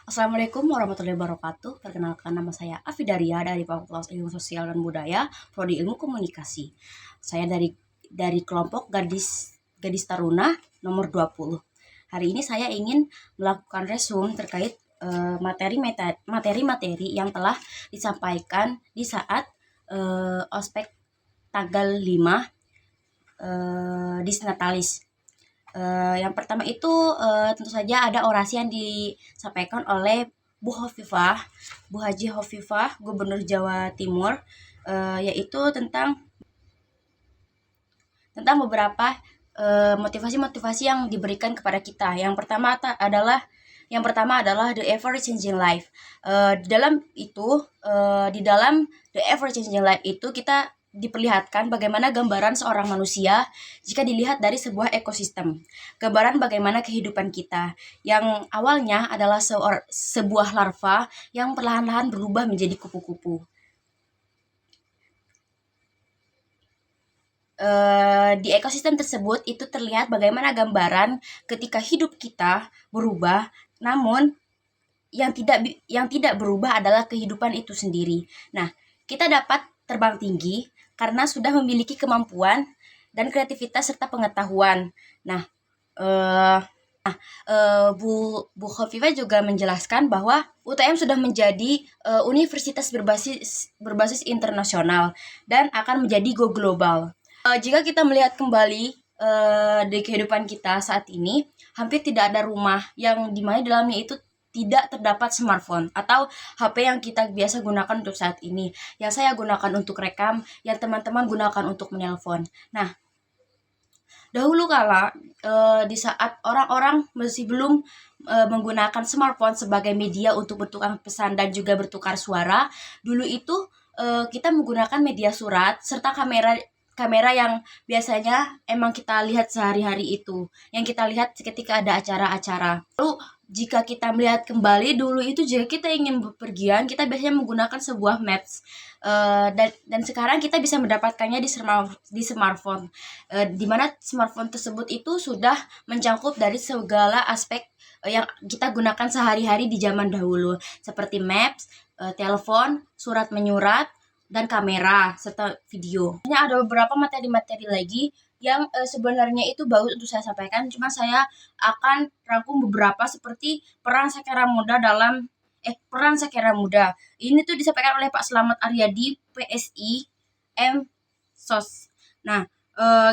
Assalamualaikum warahmatullahi wabarakatuh. Perkenalkan, nama saya Afidaria dari Fakultas Ilmu Sosial dan Budaya, Prodi Ilmu Komunikasi. Saya dari kelompok Gadis Taruna nomor 20. Hari ini saya ingin melakukan resume terkait materi-materi yang telah disampaikan di saat ospek tanggal 5 Disnatalis. Yang pertama itu tentu saja ada orasi yang disampaikan oleh Bu Haji Hovifah, Gubernur Jawa Timur, yaitu tentang beberapa motivasi-motivasi yang diberikan kepada kita. Yang pertama adalah the ever changing life. Di dalam the ever changing life itu kita diperlihatkan bagaimana gambaran seorang manusia jika dilihat dari sebuah ekosistem. Gambaran bagaimana kehidupan kita yang awalnya adalah sebuah larva yang perlahan-lahan berubah menjadi kupu-kupu. Di ekosistem tersebut itu terlihat bagaimana gambaran ketika hidup kita berubah, namun yang tidak berubah adalah kehidupan itu sendiri. Nah, kita dapat terbang tinggi karena sudah memiliki kemampuan dan kreativitas serta pengetahuan. Nah, Bu Khofifah juga menjelaskan bahwa UTM sudah menjadi universitas berbasis internasional dan akan menjadi go global. Jika kita melihat kembali di kehidupan kita saat ini, hampir tidak ada rumah yang dimana dalamnya itu tidak terdapat smartphone atau HP yang kita biasa gunakan untuk saat ini. Yang saya gunakan untuk rekam, yang teman-teman gunakan untuk menelpon. Nah, dahulu kala di saat orang-orang masih belum menggunakan smartphone sebagai media untuk bertukar pesan dan juga bertukar suara, dulu itu kita menggunakan media surat serta kamera yang biasanya emang kita lihat sehari-hari itu, yang kita lihat ketika ada acara-acara. Lalu jika kita melihat kembali dulu itu, jika kita ingin bepergian, kita biasanya menggunakan sebuah maps, dan sekarang kita bisa mendapatkannya di smartphone, di mana smartphone tersebut itu sudah mencakup dari segala aspek yang kita gunakan sehari-hari di zaman dahulu, seperti maps, telepon, surat menyurat, dan kamera serta video. Ada beberapa materi-materi lagi yang sebenarnya itu bagus untuk saya sampaikan, cuma saya akan rangkum beberapa seperti peran Sekera Muda. Ini tuh disampaikan oleh Pak Slamet Aryadi, PSI MSOS. Nah,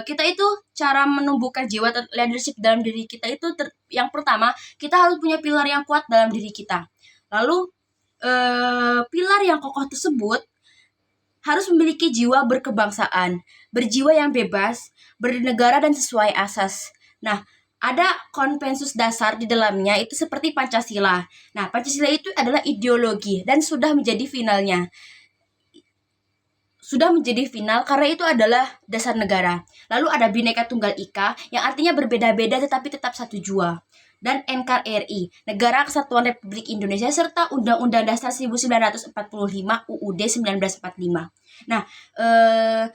kita itu cara menumbuhkan jiwa leadership dalam diri kita itu yang pertama, kita harus punya pilar yang kuat dalam diri kita. Lalu pilar yang kokoh tersebut harus memiliki jiwa berkebangsaan, berjiwa yang bebas, bernegara dan sesuai asas. Nah, ada konsensus dasar di dalamnya itu seperti Pancasila. Nah, Pancasila itu adalah ideologi dan sudah menjadi final karena itu adalah dasar negara. Lalu ada Bhinneka Tunggal Ika yang artinya berbeda-beda tetapi tetap satu jua. Dan NKRI, Negara Kesatuan Republik Indonesia, serta Undang-Undang Dasar 1945 UUD 1945. Nah,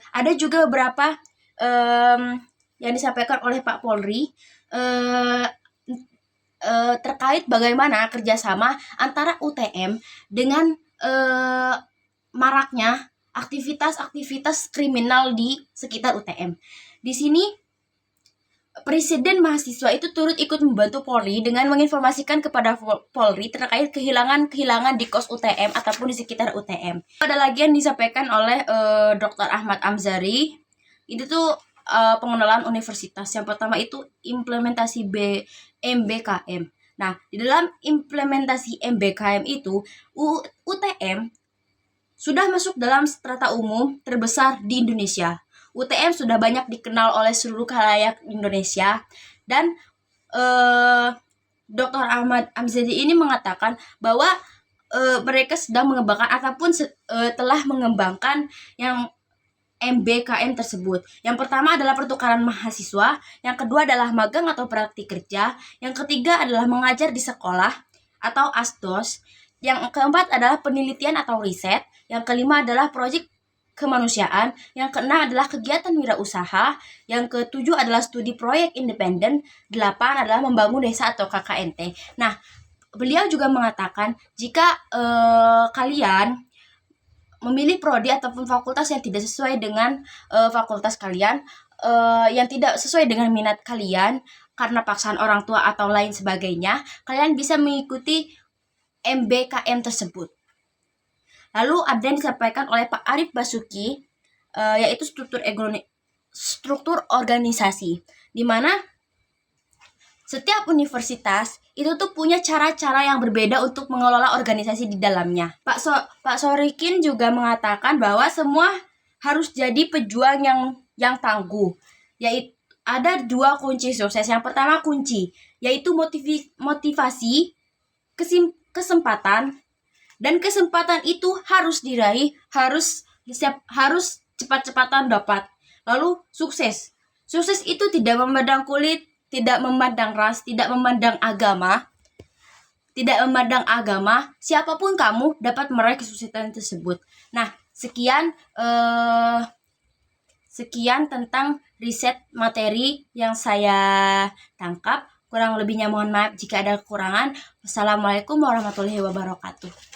ada juga beberapa yang disampaikan oleh Pak Polri terkait bagaimana kerjasama antara UTM dengan maraknya aktivitas-aktivitas kriminal di sekitar UTM. Di sini Presiden mahasiswa itu turut ikut membantu Polri dengan menginformasikan kepada Polri terkait kehilangan di kos UTM ataupun di sekitar UTM. Ada lagi yang disampaikan oleh Dr. Ahmad Amzari. Itu tuh pengenalan universitas. Yang pertama itu implementasi MBKM. Nah, di dalam implementasi MBKM itu UTM sudah masuk dalam strata umum terbesar di Indonesia. UTM sudah banyak dikenal oleh seluruh khalayak Indonesia, dan Dr. Ahmad Amzadi ini mengatakan bahwa mereka sedang mengembangkan ataupun telah mengembangkan yang MBKM tersebut. Yang pertama adalah pertukaran mahasiswa, yang kedua adalah magang atau praktik kerja, yang ketiga adalah mengajar di sekolah atau ASDOS, yang keempat adalah penelitian atau riset, yang kelima adalah proyek kemanusiaan, yang keenam adalah kegiatan wirausaha, yang ketujuh adalah studi proyek independen, 8 adalah membangun desa atau KKNT. Nah, beliau juga mengatakan jika kalian memilih prodi ataupun fakultas yang tidak sesuai dengan fakultas kalian, yang tidak sesuai dengan minat kalian karena paksaan orang tua atau lain sebagainya, kalian bisa mengikuti MBKM tersebut. Lalu ada yang disampaikan oleh Pak Arif Basuki, yaitu struktur organisasi, di mana setiap universitas itu tuh punya cara-cara yang berbeda untuk mengelola organisasi di dalamnya. Pak Sorikin juga mengatakan bahwa semua harus jadi pejuang yang tangguh. Yaitu ada 2 kunci sukses. Yang pertama kunci, yaitu motivasi, kesempatan, dan kesempatan itu harus diraih, harus cepat-cepatan dapat. Lalu sukses. Sukses itu tidak memandang kulit, tidak memandang ras, tidak memandang agama. Siapapun kamu dapat meraih kesuksesan tersebut. Nah, sekian tentang riset materi yang saya tangkap. Kurang lebihnya mohon maaf jika ada kekurangan. Wassalamualaikum warahmatullahi wabarakatuh.